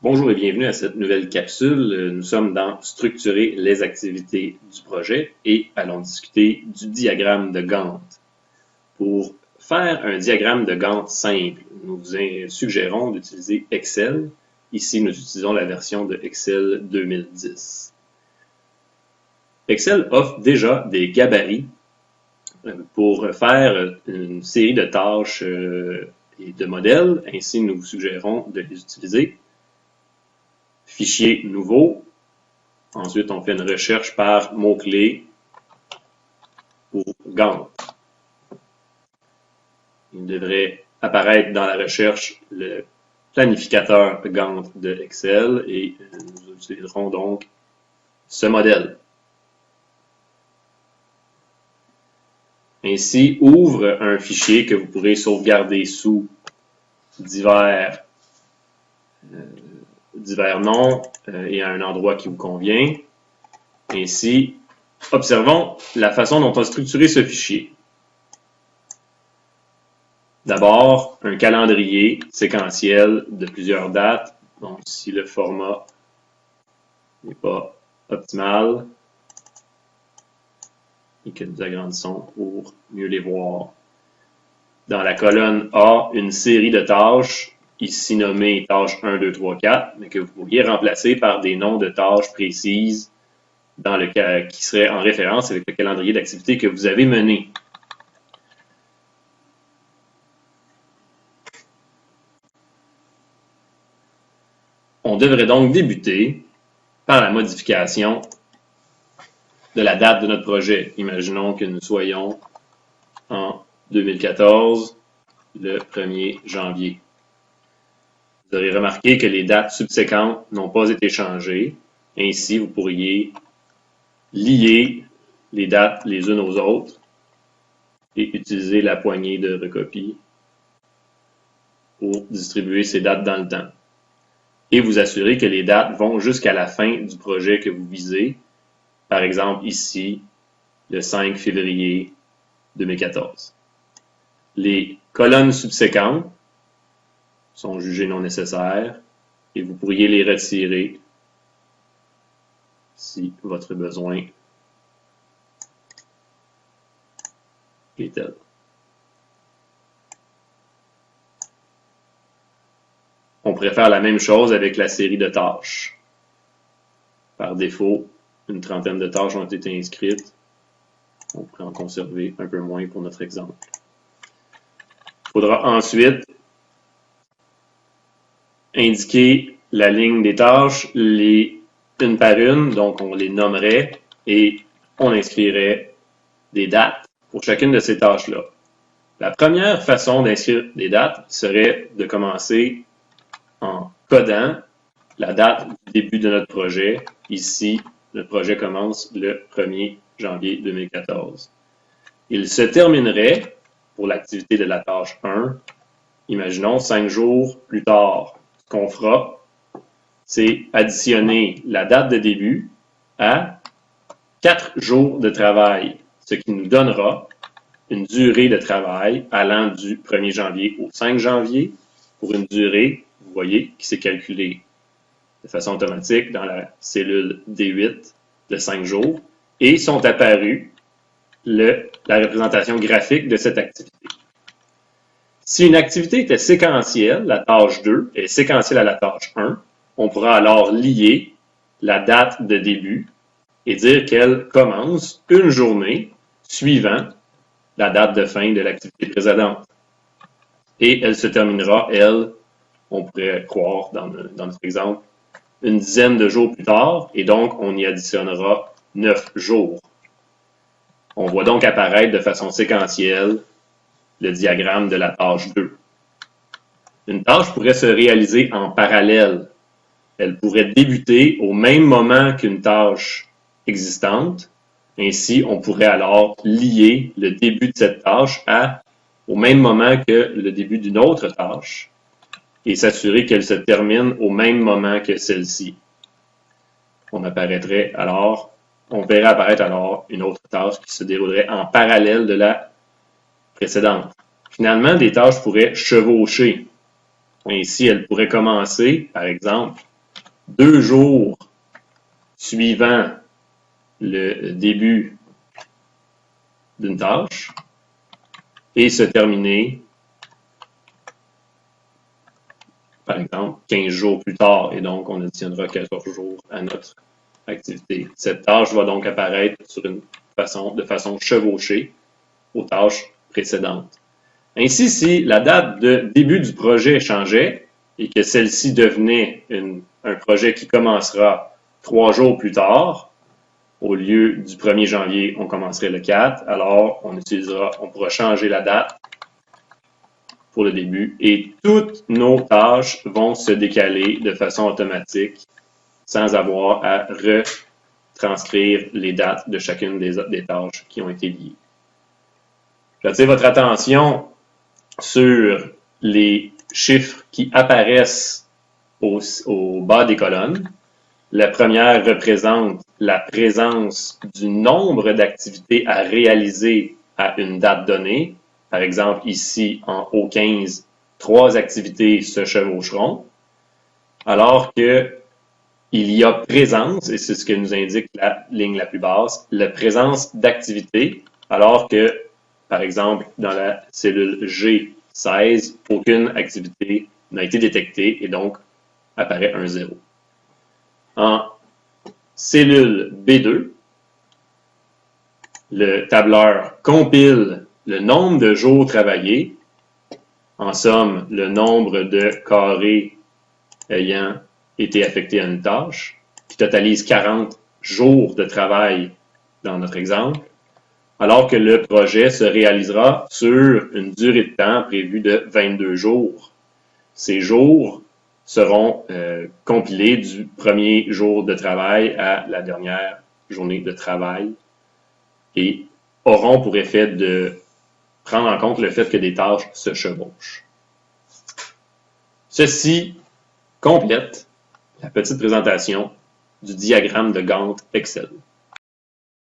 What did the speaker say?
Bonjour et bienvenue à cette nouvelle capsule. Nous sommes dans structurer les activités du projet et allons discuter du diagramme de Gantt. Pour faire un diagramme de Gantt simple, nous vous suggérons d'utiliser Excel. Ici, nous utilisons la version de Excel 2010. Excel offre déjà des gabarits pour faire une série de tâches et de modèles. Ainsi, nous vous suggérons de les utiliser. Fichier nouveau. Ensuite, on fait une recherche par mot-clé pour Gantt. Il devrait apparaître dans la recherche le planificateur Gantt de Excel et nous utiliserons donc ce modèle. Ainsi, ouvre un fichier que vous pourrez sauvegarder sous divers noms et à un endroit qui vous convient. Ainsi, observons la façon dont on a structuré ce fichier. D'abord, un calendrier séquentiel de plusieurs dates. Donc, si le format n'est pas optimal, et que nous agrandissons pour mieux les voir. Dans la colonne A, une série de tâches, ici nommées tâches 1, 2, 3, 4, mais que vous pourriez remplacer par des noms de tâches précises qui seraient en référence avec le calendrier d'activité que vous avez mené. On devrait donc débuter par la modification de la date de notre projet. Imaginons que nous soyons en 2014, le 1er janvier. Vous aurez remarqué que les dates subséquentes n'ont pas été changées. Ainsi, vous pourriez lier les dates les unes aux autres et utiliser la poignée de recopie pour distribuer ces dates dans le temps. Et vous assurer que les dates vont jusqu'à la fin du projet que vous visez. Par exemple, ici, le 5 février 2014. Les colonnes subséquentes sont jugées non nécessaires et vous pourriez les retirer si votre besoin est tel. On pourrait faire la même chose avec la série de tâches. Par défaut, une trentaine de tâches ont été inscrites. On pourrait en conserver un peu moins pour notre exemple. Il faudra ensuite indiquer la ligne des tâches, une par une, donc on les nommerait et on inscrirait des dates pour chacune de ces tâches-là. La première façon d'inscrire des dates serait de commencer en codant la date du début de notre projet. Ici, notre projet commence le 1er janvier 2014. Il se terminerait pour l'activité de la tâche 1, imaginons 5 jours plus tard. Ce qu'on fera, c'est additionner la date de début à 4 jours de travail, ce qui nous donnera une durée de travail allant du 1er janvier au 5 janvier pour une durée, vous voyez, qui s'est calculée de façon automatique dans la cellule D8 de 5 jours et sont apparus la représentation graphique de cette activité. Si une activité était séquentielle, la tâche 2 est séquentielle à la tâche 1, on pourra alors lier la date de début et dire qu'elle commence une journée suivant la date de fin de l'activité précédente. Et elle se terminera, elle, on pourrait croire dans notre exemple, une dizaine de jours plus tard, et donc on y additionnera 9 jours. On voit donc apparaître de façon séquentielle le diagramme de la tâche 2. Une tâche pourrait se réaliser en parallèle. Elle pourrait débuter au même moment qu'une tâche existante. Ainsi, on pourrait alors lier le début de cette tâche au même moment que le début d'une autre tâche et s'assurer qu'elle se termine au même moment que celle-ci. On verrait apparaître alors une autre tâche qui se déroulerait en parallèle de la précédente. Finalement, des tâches pourraient chevaucher. Ainsi, elles pourraient commencer, par exemple, 2 jours suivant le début d'une tâche et se terminer, par exemple, 15 jours plus tard. Et donc, on additionnera 14 jours à notre activité. Cette tâche va donc apparaître de façon chevauchée aux tâches précédentes. Ainsi, si la date de début du projet changeait et que celle-ci devenait un projet qui commencera 3 jours plus tard, au lieu du 1er janvier, on commencerait le 4, alors on pourra changer la date pour le début et toutes nos tâches vont se décaler de façon automatique sans avoir à retranscrire les dates de chacune des tâches qui ont été liées. J'attire votre attention sur les chiffres qui apparaissent au bas des colonnes. La première représente la présence du nombre d'activités à réaliser à une date donnée. Par exemple, ici, en haut 15, 3 activités se chevaucheront, alors que il y a présence, et c'est ce que nous indique la ligne la plus basse, la présence d'activités, alors que, par exemple, dans la cellule G16, aucune activité n'a été détectée et donc apparaît un 0. En cellule B2, le tableur compile le nombre de jours travaillés, en somme, le nombre de carrés ayant été affectés à une tâche, qui totalise 40 jours de travail dans notre exemple, alors que le projet se réalisera sur une durée de temps prévue de 22 jours. Ces jours seront compilés du premier jour de travail à la dernière journée de travail et auront pour effet de prendre en compte le fait que des tâches se chevauchent. Ceci complète la petite présentation du diagramme de Gantt Excel.